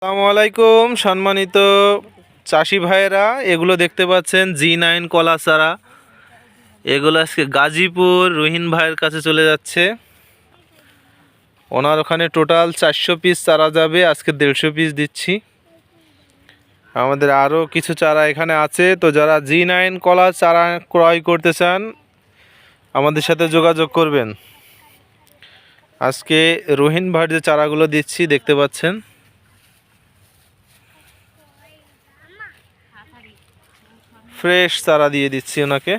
আসসালামু আলাইকুম সম্মানিত চাষি ভাইয়েরা, এগুলো দেখতে পাচ্ছেন G9 কলা চারা। এগুলো আজকে গাজীপুর রহিন ভাইয়ের কাছে চলে যাচ্ছে। ওনার ওখানে টোটাল 400 পিস চারা যাবে, আজকে 150 পিস দিচ্ছি। আমাদের আরও কিছু চারা এখানে আছে, তো যারা G9 কলা চারা ক্রয় করতে চান আমাদের সাথে যোগাযোগ করবেন। আজকে রহিন ভাইয়ের যে চারাগুলো দিচ্ছি দেখতে পাচ্ছেন, ফ্রেশ চারা দিয়ে দিচ্ছি ওনাকে।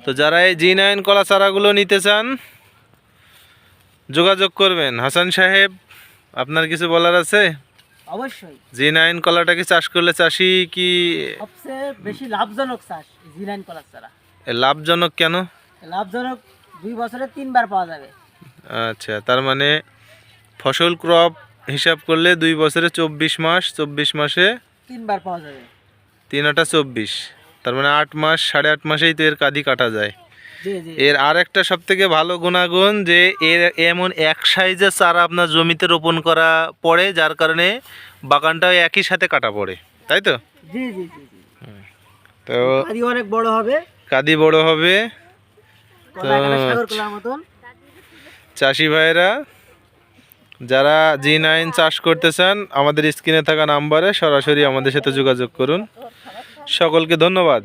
তো যারা এই G9 কলা চারাগুলো নিতে চান যোগাযোগ করবেন। হাসান সাহেব, আপনার কিছু বলার আছে? অবশ্যই G9 কলাটাকে চাষ করলে চাষি কি সবচেয়ে বেশি লাভজনক চাষ G9 কলার চারা। লাভজনক কেন? লাভজনক 2 বছরে 3 বার পাওয়া যাবে। আচ্ছা, তার মানে ফসল ক্রপ হিসাব করলে 2 বছরে 24 মাস, 24 মাসে 3 বার পাওয়া যাবে। 3 আটা 24, তার মানে 8 মাস, 8.5 মাসেই তো এর কাঁদি কাটা যায়। জি জি। এর আর একটা সব থেকে ভালো গুণাগুণ যে এর এমন এক সাইজের চারা আপনার জমিতে রোপণ করা পড়ে, যার কারণে বাগানটাও একই সাথে কাটা পড়ে, তাই তো? জি জি জি জি। তো কাদি অনেক বড় হবে, কাঁদি বড় হবে। কলা এখানে সাগর কলার মতন। চাষি ভাইয়েরা যারা G9 চাষ করতে চান আমাদের স্ক্রিনে থাকা নাম্বারে সরাসরি আমাদের সাথে যোগাযোগ করুন। সকলকে ধন্যবাদ।